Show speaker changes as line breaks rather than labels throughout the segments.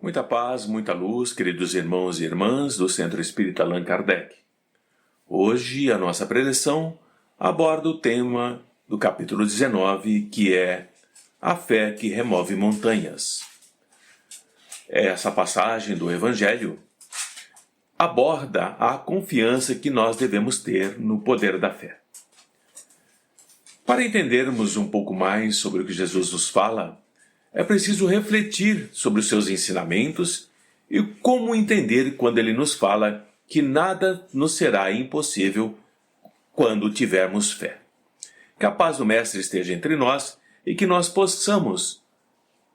Muita paz, muita luz, queridos irmãos e irmãs do Centro Espírita Allan Kardec. Hoje a nossa preleção aborda o tema do capítulo 19, que é a fé que remove montanhas. Essa passagem do Evangelho aborda a confiança que nós devemos ter no poder da fé. Para entendermos um pouco mais sobre o que Jesus nos fala, é preciso refletir sobre os seus ensinamentos e como entender quando ele nos fala que nada nos será impossível quando tivermos fé. Que a paz do Mestre esteja entre nós e que nós possamos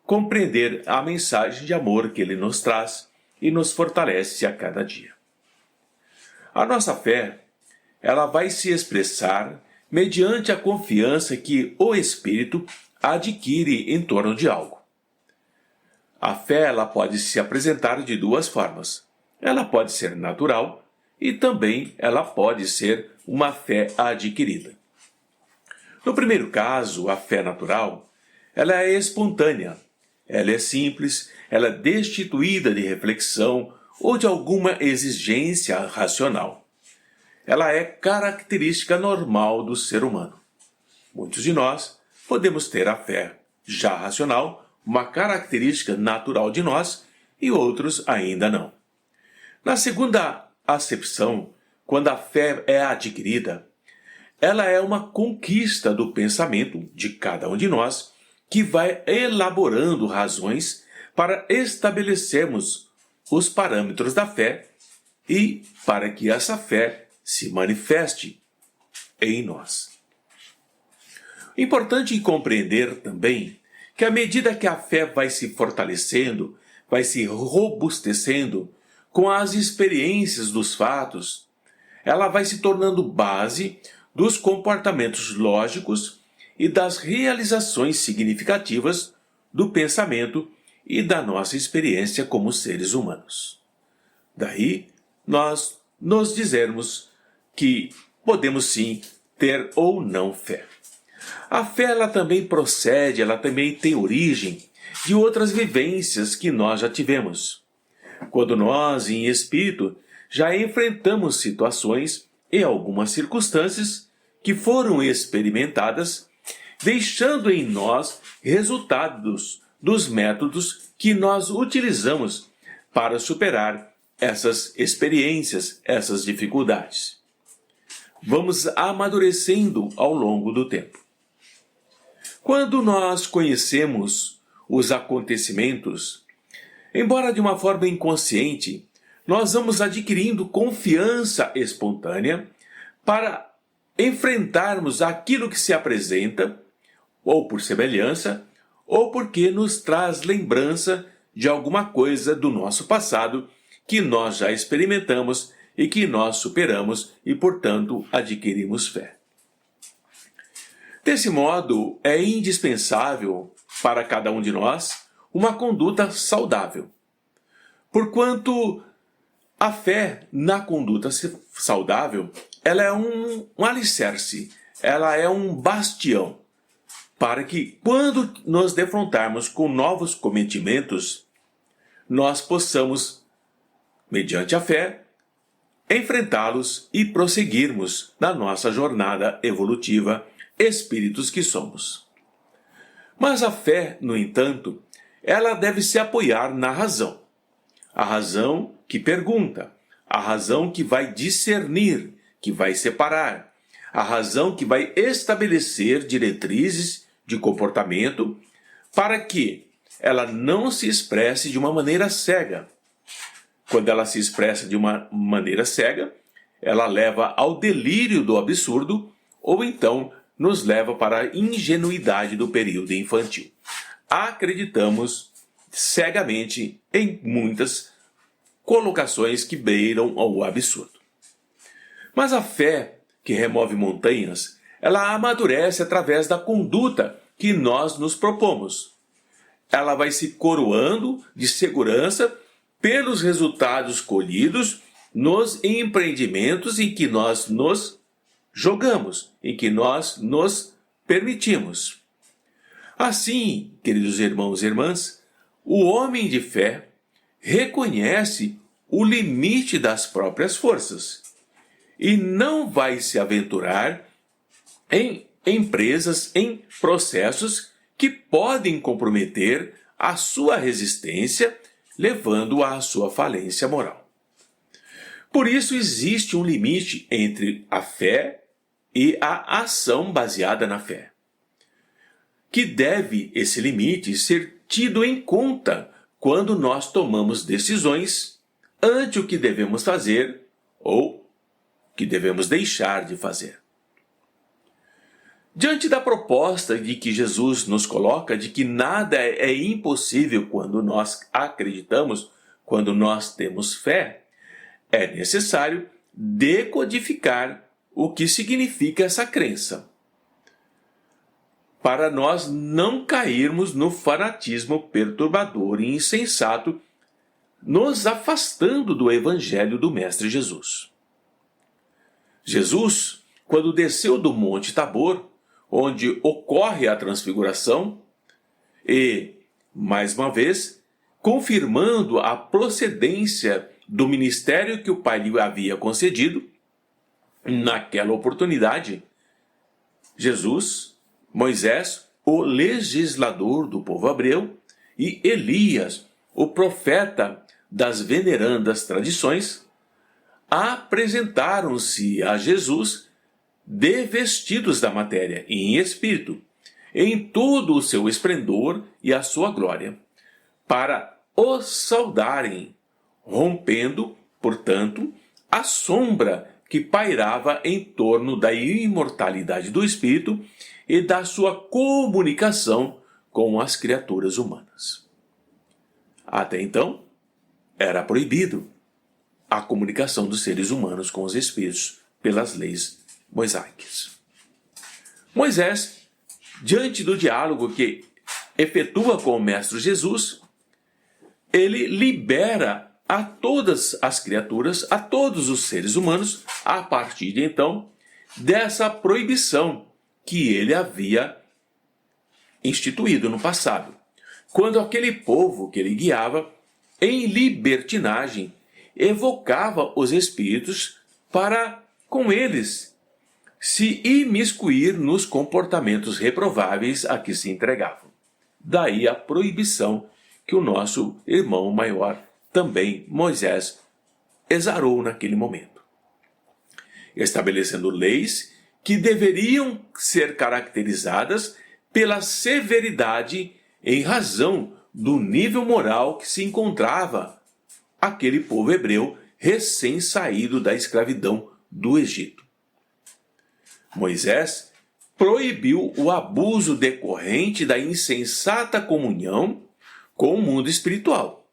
compreender a mensagem de amor que ele nos traz e nos fortalece a cada dia. A nossa fé, ela vai se expressar mediante a confiança que o Espírito adquire em torno de algo. A fé ela pode se apresentar de duas formas. Ela pode ser natural e também ela pode ser uma fé adquirida. No primeiro caso, a fé natural, ela é espontânea, ela é simples, ela é destituída de reflexão ou de alguma exigência racional. Ela é característica normal do ser humano. Muitos de nós podemos ter a fé já racional, uma característica natural de nós, e outros ainda não. Na segunda acepção, quando a fé é adquirida, ela é uma conquista do pensamento de cada um de nós, que vai elaborando razões para estabelecermos os parâmetros da fé e para que essa fé se manifeste em nós. Importante compreender também que à medida que a fé vai se fortalecendo, vai se robustecendo com as experiências dos fatos, ela vai se tornando base dos comportamentos lógicos e das realizações significativas do pensamento e da nossa experiência como seres humanos. Daí, nós nos dizermos que podemos sim ter ou não fé. A fé ela também procede, ela também tem origem de outras vivências que nós já tivemos. Quando nós, em espírito, já enfrentamos situações e algumas circunstâncias que foram experimentadas, deixando em nós resultados dos métodos que nós utilizamos para superar essas experiências, essas dificuldades. Vamos amadurecendo ao longo do tempo. Quando nós conhecemos os acontecimentos, embora de uma forma inconsciente, nós vamos adquirindo confiança espontânea para enfrentarmos aquilo que se apresenta, ou por semelhança, ou porque nos traz lembrança de alguma coisa do nosso passado que nós já experimentamos e que nós superamos e, portanto, adquirimos fé. Desse modo, é indispensável para cada um de nós uma conduta saudável. Porquanto a fé na conduta saudável, ela é um alicerce, ela é um bastião, para que quando nos defrontarmos com novos cometimentos, nós possamos, mediante a fé, enfrentá-los e prosseguirmos na nossa jornada evolutiva, espíritos que somos. Mas a fé, no entanto, ela deve se apoiar na razão. A razão que pergunta, a razão que vai discernir, que vai separar, a razão que vai estabelecer diretrizes de comportamento para que ela não se expresse de uma maneira cega. Quando ela se expressa de uma maneira cega, ela leva ao delírio do absurdo ou então nos leva para a ingenuidade do período infantil. Acreditamos cegamente em muitas colocações que beiram ao absurdo. Mas a fé que remove montanhas, ela amadurece através da conduta que nós nos propomos. Ela vai se coroando de segurança pelos resultados colhidos nos empreendimentos em que nós nos jogamos, em que nós nos permitimos. Assim, queridos irmãos e irmãs, o homem de fé reconhece o limite das próprias forças e não vai se aventurar em empresas, em processos que podem comprometer a sua resistência, levando à sua falência moral. Por isso existe um limite entre a fé e a ação baseada na fé, que deve esse limite ser tido em conta quando nós tomamos decisões ante o que devemos fazer ou que devemos deixar de fazer. Diante da proposta de que Jesus nos coloca de que nada é impossível quando nós acreditamos, quando nós temos fé, é necessário decodificar o que significa essa crença, para nós não cairmos no fanatismo perturbador e insensato, nos afastando do Evangelho do Mestre Jesus. Jesus, quando desceu do Monte Tabor, onde ocorre a transfiguração, e, mais uma vez, confirmando a procedência do ministério que o Pai lhe havia concedido, naquela oportunidade, Jesus, Moisés, o legislador do povo hebreu, e Elias, o profeta das venerandas tradições, apresentaram-se a Jesus devestidos da matéria e em espírito, em todo o seu esplendor e a sua glória, para os saudarem, rompendo, portanto, a sombra que pairava em torno da imortalidade do espírito e da sua comunicação com as criaturas humanas. Até então, era proibido a comunicação dos seres humanos com os espíritos pelas leis mosaicas. Moisés, diante do diálogo que efetua com o Mestre Jesus, ele libera a todas as criaturas, a todos os seres humanos, a partir de então, dessa proibição que ele havia instituído no passado, quando aquele povo que ele guiava, em libertinagem, evocava os espíritos para, com eles, se imiscuir nos comportamentos reprováveis a que se entregavam. Daí a proibição que o nosso irmão maior, também Moisés, exarou naquele momento, estabelecendo leis que deveriam ser caracterizadas pela severidade em razão do nível moral que se encontrava aquele povo hebreu recém-saído da escravidão do Egito. Moisés proibiu o abuso decorrente da insensata comunhão com o mundo espiritual,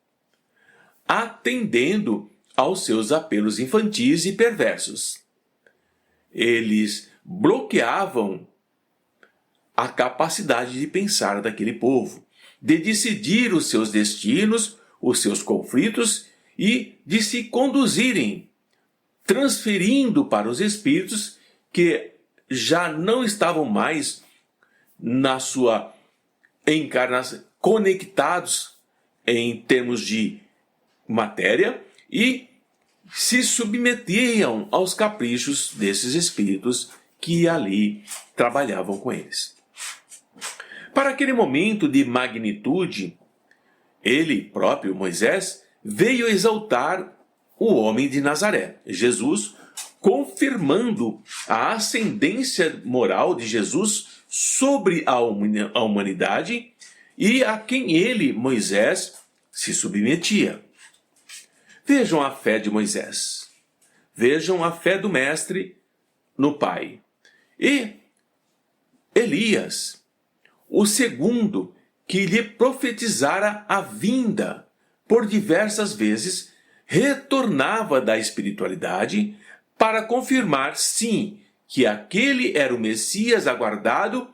atendendo aos seus apelos infantis e perversos. Eles bloqueavam a capacidade de pensar daquele povo, de decidir os seus destinos, os seus conflitos e de se conduzirem, transferindo para os espíritos que já não estavam mais na sua encarnação, conectados em termos de matéria e se submetiam aos caprichos desses espíritos que ali trabalhavam com eles. Para aquele momento de magnitude, ele próprio, Moisés, veio exaltar o homem de Nazaré, Jesus, confirmando a ascendência moral de Jesus sobre a humanidade e a quem ele, Moisés, se submetia. Vejam a fé de Moisés. Vejam a fé do Mestre no Pai. E Elias, o segundo que lhe profetizara a vinda, por diversas vezes, retornava da espiritualidade para confirmar, sim, que aquele era o Messias aguardado,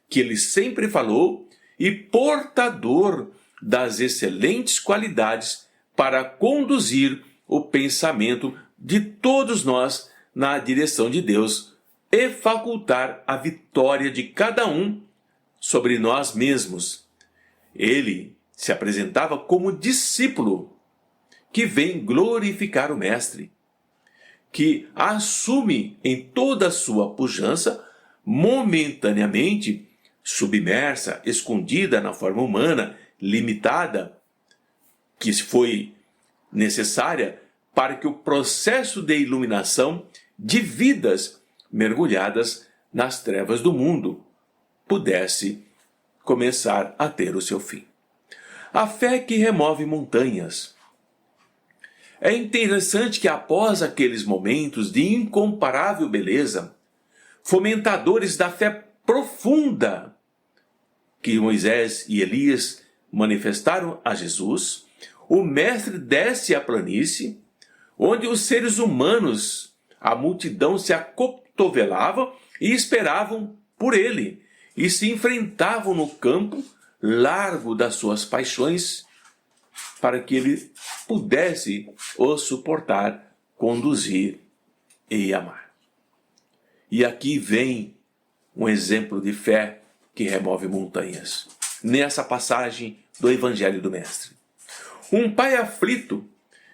que ele sempre falou, e portador das excelentes qualidades para conduzir o pensamento de todos nós na direção de Deus e facultar a vitória de cada um sobre nós mesmos. Ele se apresentava como discípulo que vem glorificar o Mestre, que assume em toda a sua pujança, momentaneamente submersa, escondida na forma humana, limitada, que foi necessária para que o processo de iluminação de vidas mergulhadas nas trevas do mundo pudesse começar a ter o seu fim. A fé que remove montanhas. É interessante que após aqueles momentos de incomparável beleza, fomentadores da fé profunda que Moisés e Elias manifestaram a Jesus, o Mestre desce à planície, onde os seres humanos, a multidão, se acotovelavam e esperavam por ele, e se enfrentavam no campo largo das suas paixões, para que ele pudesse os suportar, conduzir e amar. E aqui vem um exemplo de fé que remove montanhas, nessa passagem do Evangelho do Mestre. Um pai aflito,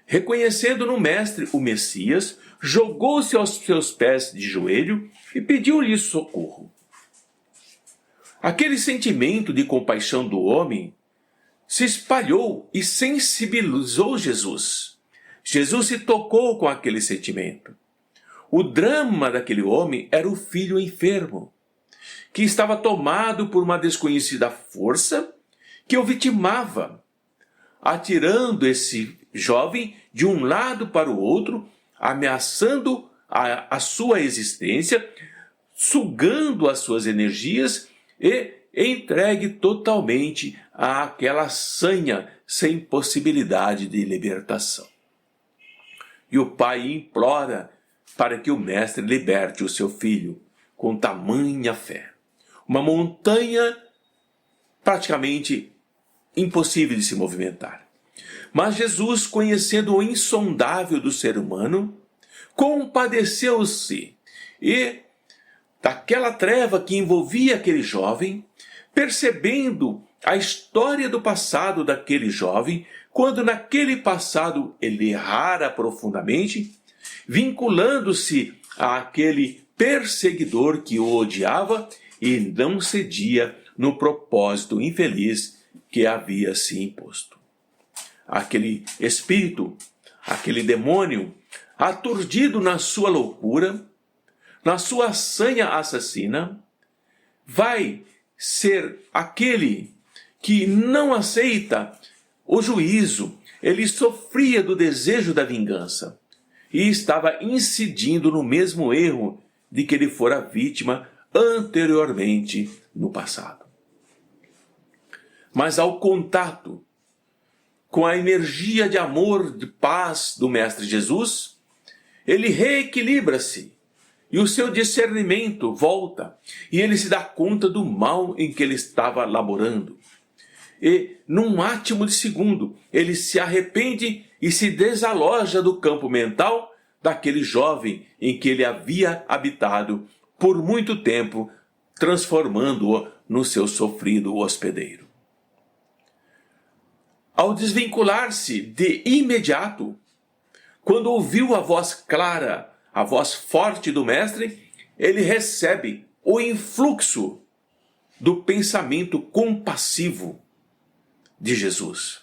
reconhecendo no Mestre o Messias, jogou-se aos seus pés de joelho e pediu-lhe socorro. Aquele sentimento de compaixão do homem se espalhou e sensibilizou Jesus. Jesus se tocou com aquele sentimento. O drama daquele homem era o filho enfermo, que estava tomado por uma desconhecida força que o vitimava, atirando esse jovem de um lado para o outro, ameaçando a sua existência, sugando as suas energias e entregue totalmente àquela sanha sem possibilidade de libertação. E o pai implora para que o Mestre liberte o seu filho com tamanha fé. Uma montanha praticamente impossível de se movimentar. Mas Jesus, conhecendo o insondável do ser humano, compadeceu-se e, daquela treva que envolvia aquele jovem, percebendo a história do passado daquele jovem, quando naquele passado ele errara profundamente, vinculando-se àquele perseguidor que o odiava e não cedia no propósito infeliz que havia se imposto. Aquele espírito, aquele demônio, aturdido na sua loucura, na sua sanha assassina, vai ser aquele que não aceita o juízo. Ele sofria do desejo da vingança e estava incidindo no mesmo erro de que ele fora vítima anteriormente no passado. Mas ao contato com a energia de amor, de paz do Mestre Jesus, ele reequilibra-se e o seu discernimento volta e ele se dá conta do mal em que ele estava laborando. E, num átimo de segundo, ele se arrepende e se desaloja do campo mental daquele jovem em que ele havia habitado por muito tempo, transformando-o no seu sofrido hospedeiro. Ao desvincular-se de imediato, quando ouviu a voz clara, a voz forte do Mestre, ele recebe o influxo do pensamento compassivo de Jesus.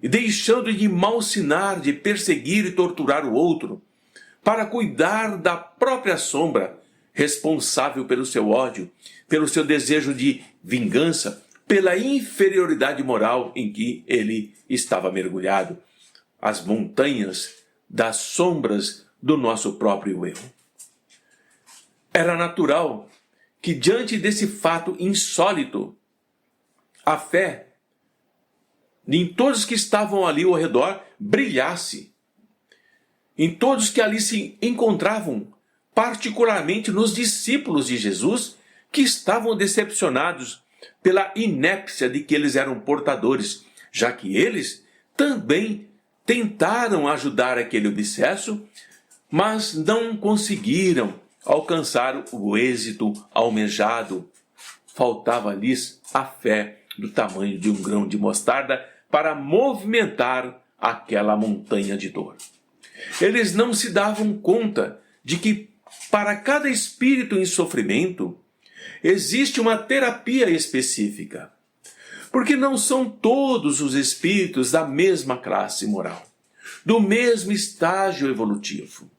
E deixando de malsinar, de perseguir e torturar o outro, para cuidar da própria sombra, responsável pelo seu ódio, pelo seu desejo de vingança, pela inferioridade moral em que ele estava mergulhado, as montanhas das sombras do nosso próprio erro. Era natural que, diante desse fato insólito, a fé em todos que estavam ali ao redor brilhasse, em todos que ali se encontravam, particularmente nos discípulos de Jesus, que estavam decepcionados pela inépcia de que eles eram portadores, já que eles também tentaram ajudar aquele obsesso, mas não conseguiram alcançar o êxito almejado. Faltava-lhes a fé do tamanho de um grão de mostarda para movimentar aquela montanha de dor. Eles não se davam conta de que para cada espírito em sofrimento existe uma terapia específica, porque não são todos os espíritos da mesma classe moral, do mesmo estágio evolutivo.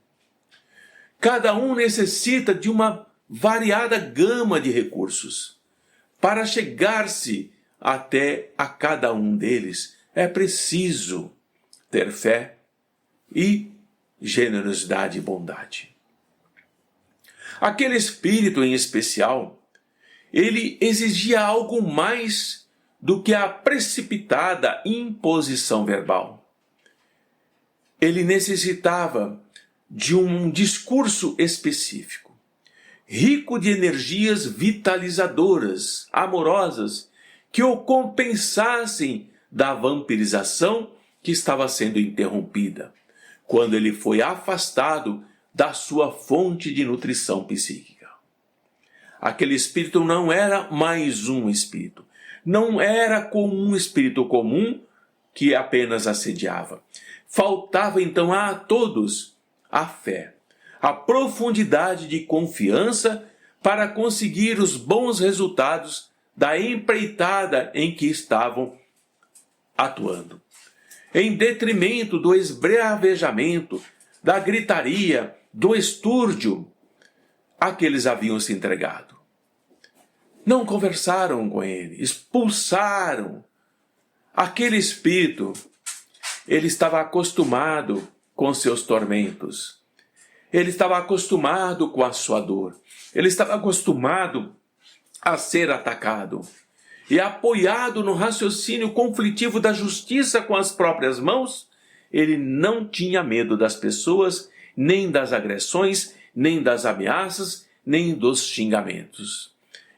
Cada um necessita de uma variada gama de recursos. Para chegar-se até a cada um deles, é preciso ter fé e generosidade e bondade. Aquele espírito em especial, ele exigia algo mais do que a precipitada imposição verbal. Ele necessitava de um discurso específico, rico de energias vitalizadoras, amorosas, que o compensassem da vampirização que estava sendo interrompida, quando ele foi afastado da sua fonte de nutrição psíquica. Aquele espírito não era mais um espírito, não era como um espírito comum que apenas assediava. Faltava então a todos a fé, a profundidade de confiança para conseguir os bons resultados da empreitada em que estavam atuando. Em detrimento do esbravejamento, da gritaria, do estúrdio a que eles haviam se entregado. Não conversaram com ele, expulsaram. Aquele espírito, ele estava acostumado com seus tormentos. Ele estava acostumado com a sua dor. Ele estava acostumado a ser atacado. E apoiado no raciocínio conflitivo da justiça com as próprias mãos, ele não tinha medo das pessoas, nem das agressões, nem das ameaças, nem dos xingamentos.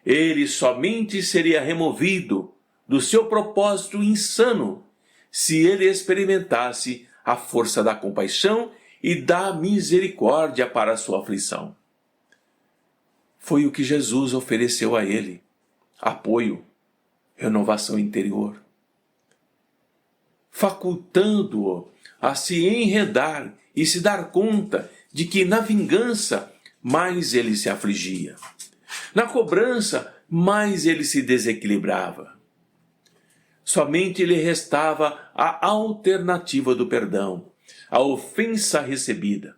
Ele somente seria removido do seu propósito insano se ele experimentasse a força da compaixão e da misericórdia para a sua aflição. Foi o que Jesus ofereceu a ele: apoio, renovação interior, facultando-o a se enredar e se dar conta de que na vingança mais ele se afligia, na cobrança mais ele se desequilibrava. Somente lhe restava a alternativa do perdão, a ofensa recebida,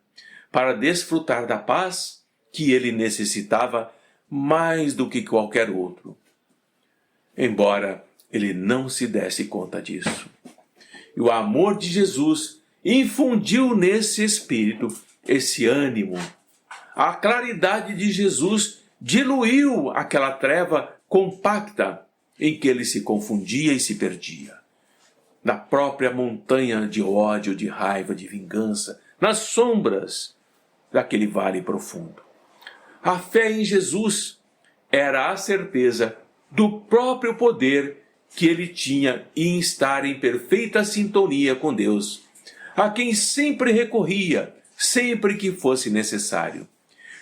para desfrutar da paz que ele necessitava mais do que qualquer outro, embora ele não se desse conta disso. E o amor de Jesus infundiu nesse espírito esse ânimo. A claridade de Jesus diluiu aquela treva compacta em que ele se confundia e se perdia. Na própria montanha de ódio, de raiva, de vingança, nas sombras daquele vale profundo. A fé em Jesus era a certeza do próprio poder que ele tinha em estar em perfeita sintonia com Deus, a quem sempre recorria, sempre que fosse necessário,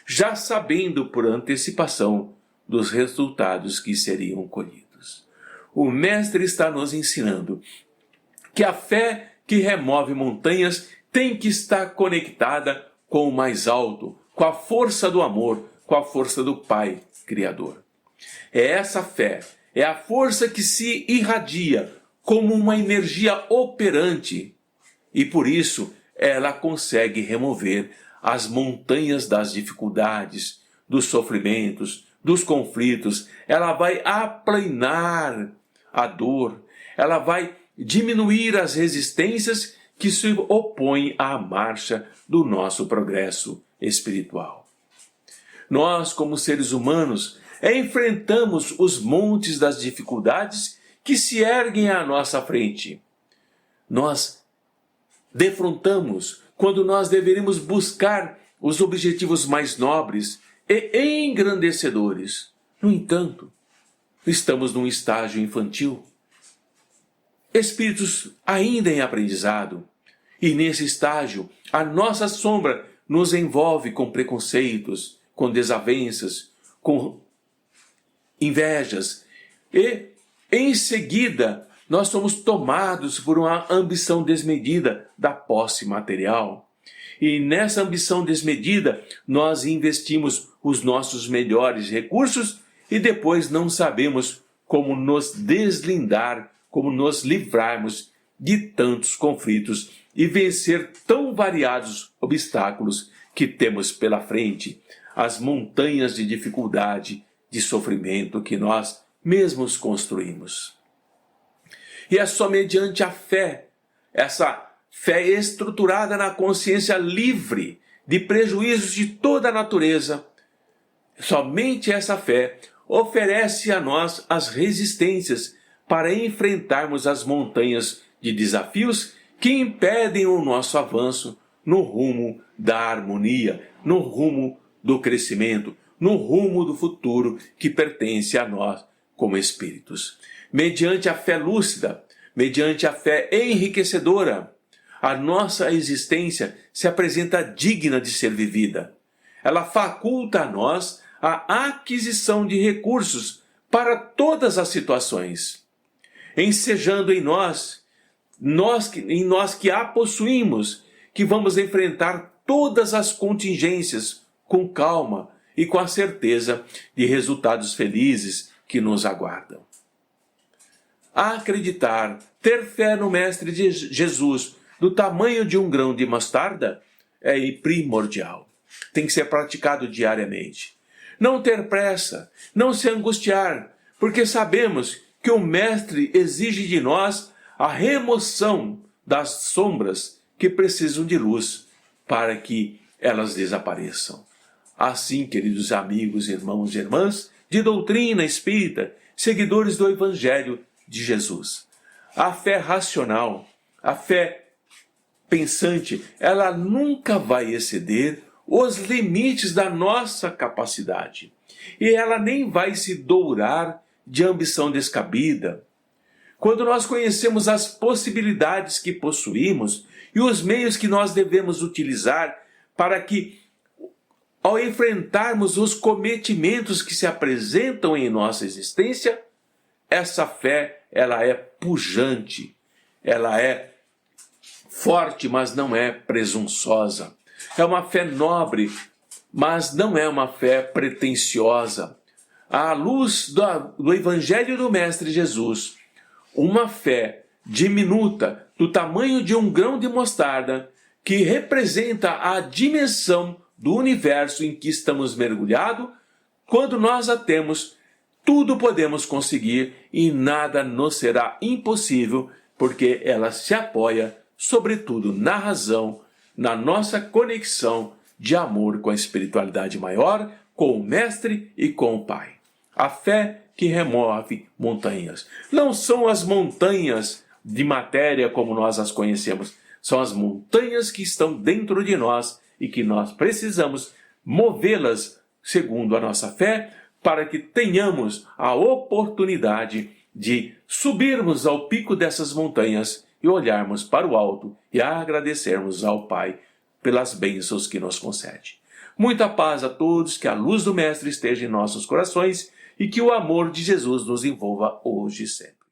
já sabendo por antecipação dos resultados que seriam colhidos. O Mestre está nos ensinando que a fé que remove montanhas tem que estar conectada com o mais alto, com a força do amor, com a força do Pai Criador. É essa fé, é a força que se irradia como uma energia operante e por isso ela consegue remover as montanhas das dificuldades, dos sofrimentos, dos conflitos. Ela vai aplanar a dor, ela vai diminuir as resistências que se opõem à marcha do nosso progresso espiritual. Nós, como seres humanos, enfrentamos os montes das dificuldades que se erguem à nossa frente. Nós defrontamos quando nós deveríamos buscar os objetivos mais nobres e engrandecedores. No entanto, estamos num estágio infantil, espíritos ainda em aprendizado, e nesse estágio a nossa sombra nos envolve com preconceitos, com desavenças, com invejas, e em seguida nós somos tomados por uma ambição desmedida da posse material. E nessa ambição desmedida, nós investimos os nossos melhores recursos e depois não sabemos como nos deslindar, como nos livrarmos de tantos conflitos e vencer tão variados obstáculos que temos pela frente, as montanhas de dificuldade, de sofrimento que nós mesmos construímos. E é só mediante a fé, essa fé estruturada na consciência livre de prejuízos de toda a natureza, somente essa fé oferece a nós as resistências para enfrentarmos as montanhas de desafios que impedem o nosso avanço no rumo da harmonia, no rumo do crescimento, no rumo do futuro que pertence a nós como espíritos. Mediante a fé lúcida, mediante a fé enriquecedora, a nossa existência se apresenta digna de ser vivida. Ela faculta a nós a aquisição de recursos para todas as situações, ensejando em nós que a possuímos, que vamos enfrentar todas as contingências com calma e com a certeza de resultados felizes que nos aguardam. Acreditar, ter fé no Mestre de Jesus, do tamanho de um grão de mostarda, é primordial. Tem que ser praticado diariamente. Não ter pressa, não se angustiar, porque sabemos que o Mestre exige de nós a remoção das sombras que precisam de luz para que elas desapareçam. Assim, queridos amigos, irmãos e irmãs de doutrina espírita, seguidores do Evangelho de Jesus, a fé racional, a fé pensante, ela nunca vai exceder os limites da nossa capacidade. E ela nem vai se dourar de ambição descabida. Quando nós conhecemos as possibilidades que possuímos e os meios que nós devemos utilizar para que, ao enfrentarmos os cometimentos que se apresentam em nossa existência, essa fé, ela é pujante, ela é forte, mas não é presunçosa. É uma fé nobre, mas não é uma fé pretensiosa. À luz do Evangelho do Mestre Jesus, uma fé diminuta, do tamanho de um grão de mostarda, que representa a dimensão do universo em que estamos mergulhados, quando nós a temos, tudo podemos conseguir e nada nos será impossível, porque ela se apoia, sobretudo, na razão, na nossa conexão de amor com a espiritualidade maior, com o Mestre e com o Pai. A fé que remove montanhas. Não são as montanhas de matéria como nós as conhecemos, são as montanhas que estão dentro de nós e que nós precisamos movê-las segundo a nossa fé, para que tenhamos a oportunidade de subirmos ao pico dessas montanhas e olharmos para o alto e agradecermos ao Pai pelas bênçãos que nos concede. Muita paz a todos, que a luz do Mestre esteja em nossos corações e que o amor de Jesus nos envolva hoje e sempre.